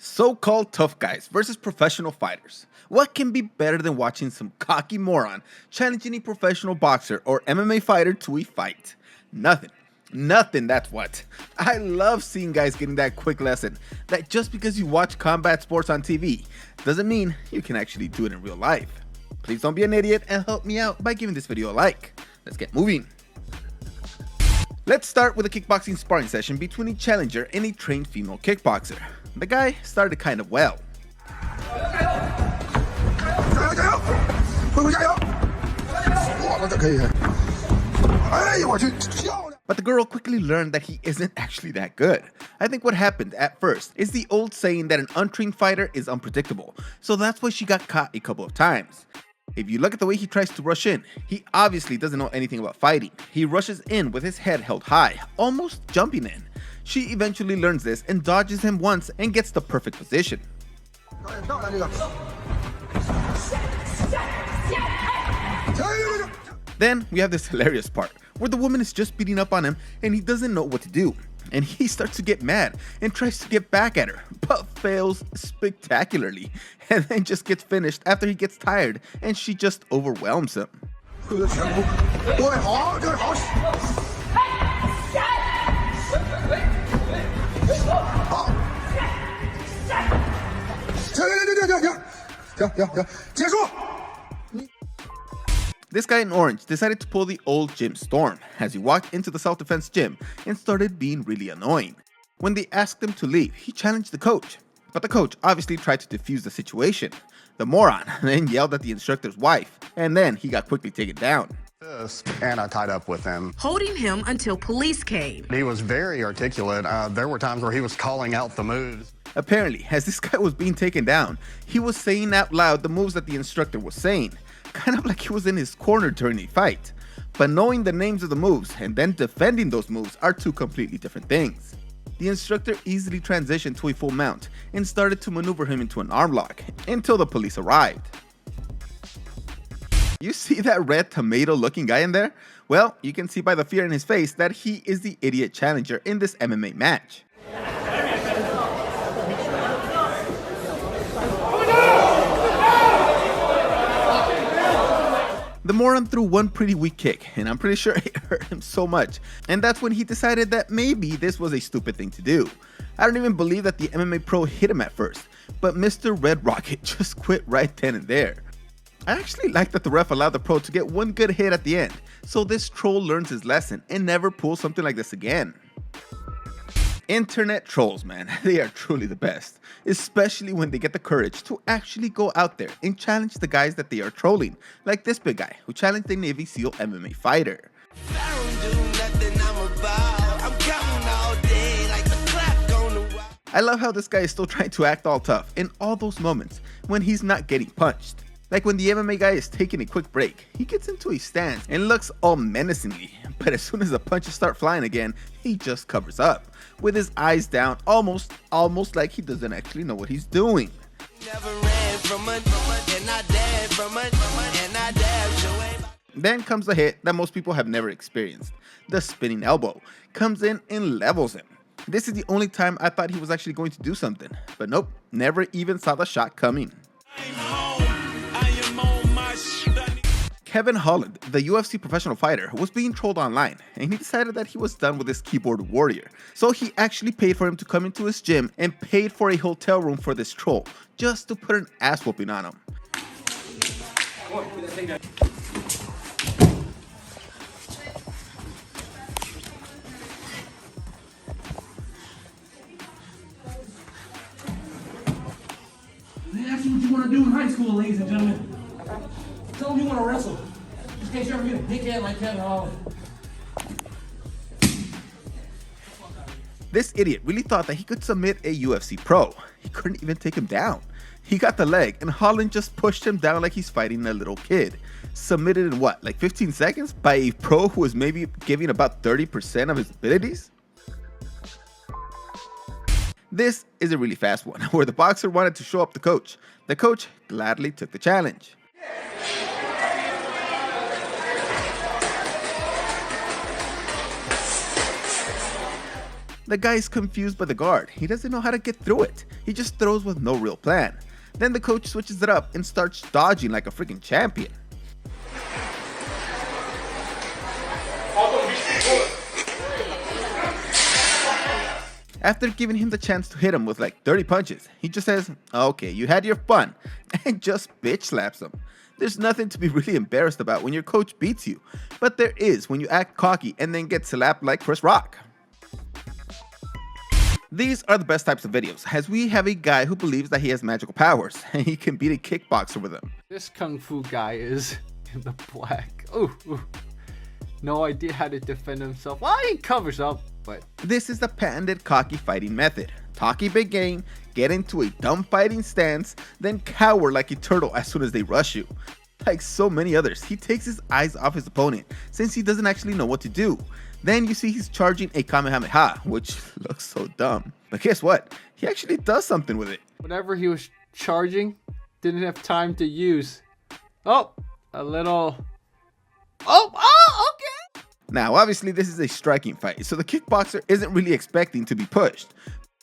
So-called tough guys versus professional fighters. What can be better than watching some cocky moron challenging a professional boxer or MMA fighter to a fight? Nothing. Nothing, that's what. I love seeing guys getting that quick lesson that just because you watch combat sports on TV doesn't mean you can actually do it in real life. Please don't be an idiot and help me out by giving this video a like. Let's get moving. Let's start with a kickboxing sparring session between a challenger and a trained female kickboxer. The guy started kind of well. But the girl quickly learned that he isn't actually that good. I think what happened at first is the old saying that an untrained fighter is unpredictable, so that's why she got caught a couple of times. If you look at the way he tries to rush in, he obviously doesn't know anything about fighting. He rushes in with his head held high, almost jumping in. She eventually learns this and dodges him once and gets the perfect position. Then we have this hilarious part where the woman is just beating up on him and he doesn't know what to do. And he starts to get mad and tries to get back at her, but fails spectacularly, and then just gets finished after he gets tired and she just overwhelms him. This guy in orange decided to pull the old gym storm as he walked into the self-defense gym and started being really annoying. When they asked him to leave, he challenged the coach, but the coach obviously tried to defuse the situation. The moron then yelled at the instructor's wife, and then he got quickly taken down. And I tied up with him, holding him until police came. He was very articulate. There were times where he was calling out the moves. Apparently, as this guy was being taken down, he was saying out loud the moves that the instructor was saying, kind of like he was in his corner during a fight. But knowing the names of the moves and then defending those moves are two completely different things. The instructor easily transitioned to a full mount and started to maneuver him into an arm lock until the police arrived. You see that red tomato looking guy in there? Well, you can see by the fear in his face that he is the idiot challenger in this MMA match. The moron threw one pretty weak kick, and I'm pretty sure it hurt him so much, and that's when he decided that maybe this was a stupid thing to do. I don't even believe that the MMA pro hit him at first, but Mr. Red Rocket just quit right then and there. I actually like that the ref allowed the pro to get one good hit at the end, so this troll learns his lesson and never pulls something like this again. Internet trolls, man, they are truly the best, especially when they get the courage to actually go out there and challenge the guys that they are trolling, like this big guy who challenged a Navy SEAL MMA fighter. I love how this guy is still trying to act all tough in all those moments when he's not getting punched. Like when the MMA guy is taking a quick break, he gets into a stance and looks all menacingly, but as soon as the punches start flying again, he just covers up, with his eyes down, almost like he doesn't actually know what he's doing. Then comes the hit that most people have never experienced. The spinning elbow comes in and levels him. This is the only time I thought he was actually going to do something, but nope, never even saw the shot coming. Kevin Holland, the UFC professional fighter, was being trolled online, and he decided that he was done with this keyboard warrior. So he actually paid for him to come into his gym and paid for a hotel room for this troll, just to put an ass whooping on him. That's what you want to do in high school, ladies and gentlemen. Tell them you want to wrestle. Just in case you ever get a dickhead like Kevin Holland. This idiot really thought that he could submit a UFC pro. He couldn't even take him down. He got the leg and Holland just pushed him down like he's fighting a little kid. Submitted in what, like 15 seconds by a pro who was maybe giving about 30% of his abilities? This is a really fast one, where the boxer wanted to show up the coach. The coach gladly took the challenge. The guy is confused by the guard. He doesn't know how to get through it. He just throws with no real plan. Then the coach switches it up and starts dodging like a freaking champion. After giving him the chance to hit him with like 30 punches, he just says, "Okay, you had your fun," and just bitch slaps him. There's nothing to be really embarrassed about when your coach beats you, but there is when you act cocky and then get slapped like Chris Rock. These are the best types of videos, as we have a guy who believes that he has magical powers and he can beat a kickboxer with them. This kung fu guy is in the black. Ooh. No idea how to defend himself. Well, he covers up, but... This is the patented cocky fighting method. Talk a big game, get into a dumb fighting stance, then cower like a turtle as soon as they rush you. Like so many others, he takes his eyes off his opponent since he doesn't actually know what to do. Then you see he's charging a Kamehameha, which looks so dumb. But guess what? He actually does something with it. Whatever he was charging, didn't have time to use. Oh, a little... Oh, okay! Now, obviously this is a striking fight, so the kickboxer isn't really expecting to be pushed.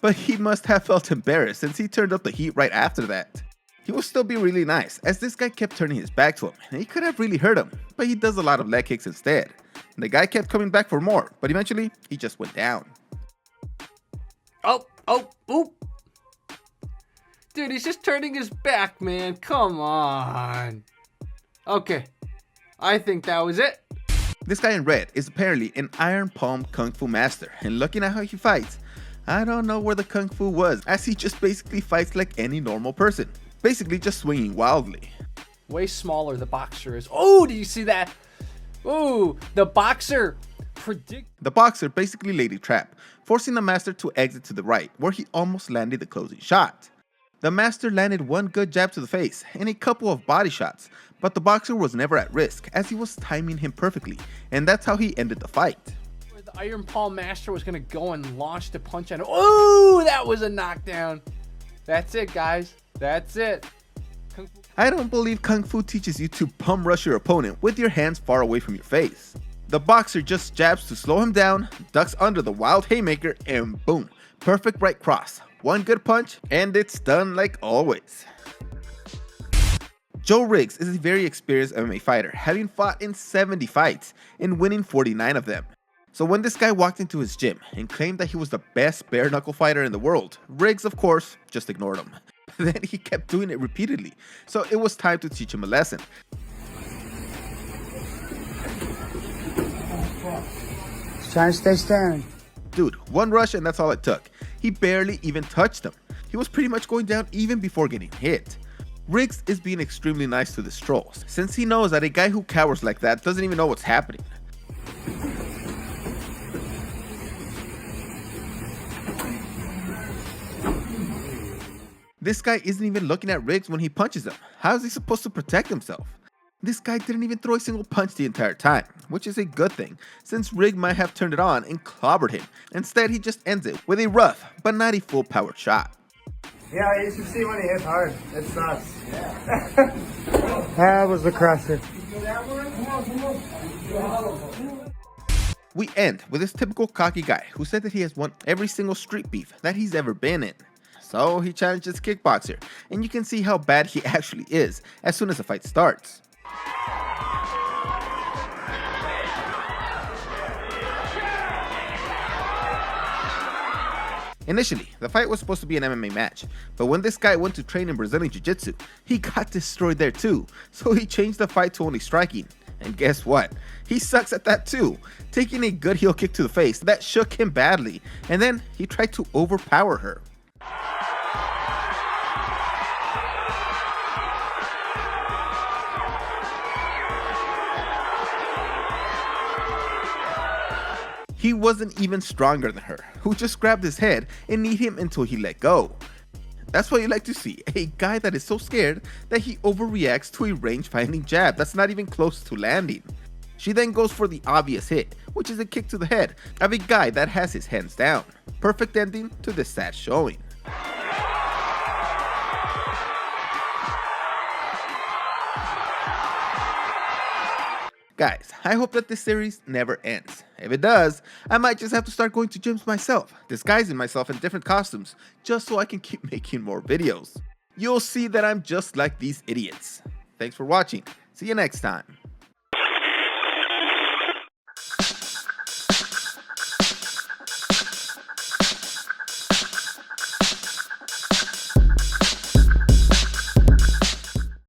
But he must have felt embarrassed since he turned up the heat right after that. He will still be really nice, as this guy kept turning his back to him, and he could have really hurt him, but he does a lot of leg kicks instead. And the guy kept coming back for more, but eventually, he just went down. Oh. Dude, he's just turning his back, man. Come on. Okay, I think that was it. This guy in red is apparently an iron palm kung fu master, and looking at how he fights, I don't know where the kung fu was, as he just basically fights like any normal person. Basically just swinging wildly. Way smaller the boxer is. Oh, do you see that? Oh, the boxer The boxer basically laid a trap, forcing the master to exit to the right, where he almost landed the closing shot. The master landed one good jab to the face and a couple of body shots, but the boxer was never at risk as he was timing him perfectly, and that's how he ended the fight. The Iron Palm Master was going to go and launch the punch at him. Oh, that was a knockdown. That's it, guys. That's it. I don't believe Kung Fu teaches you to bum rush your opponent with your hands far away from your face. The boxer just jabs to slow him down, ducks under the wild haymaker, and boom, perfect right cross. One good punch, and it's done like always. Joe Riggs is a very experienced MMA fighter, having fought in 70 fights and winning 49 of them. So when this guy walked into his gym and claimed that he was the best bare knuckle fighter in the world, Riggs, of course, just ignored him. Then he kept doing it repeatedly, so it was time to teach him a lesson. Trying to stay staring. Dude, one rush and that's all it took. He barely even touched him. He was pretty much going down even before getting hit. Riggs is being extremely nice to the trolls, since he knows that a guy who cowers like that doesn't even know what's happening. This guy isn't even looking at Riggs when he punches him. How is he supposed to protect himself? This guy didn't even throw a single punch the entire time, which is a good thing, since Riggs might have turned it on and clobbered him. Instead, he just ends it with a rough, but not a full powered shot. Yeah, you should see when he hits hard. It sucks. Yeah. That was the crusher. We end with this typical cocky guy who said that he has won every single street beef that he's ever been in. So he challenges Kickboxer, and you can see how bad he actually is as soon as the fight starts. Initially, the fight was supposed to be an MMA match, but when this guy went to train in Brazilian Jiu-Jitsu, he got destroyed there too, so he changed the fight to only striking. And guess what? He sucks at that too, taking a good heel kick to the face that shook him badly, and then he tried to overpower her. He wasn't even stronger than her, who just grabbed his head and kneed him until he let go. That's what you like to see, a guy that is so scared that he overreacts to a range-finding jab that's not even close to landing. She then goes for the obvious hit, which is a kick to the head of a guy that has his hands down. Perfect ending to this sad showing. Guys, I hope that this series never ends. If it does, I might just have to start going to gyms myself, disguising myself in different costumes, just so I can keep making more videos. You'll see that I'm just like these idiots. Thanks for watching. See you next time.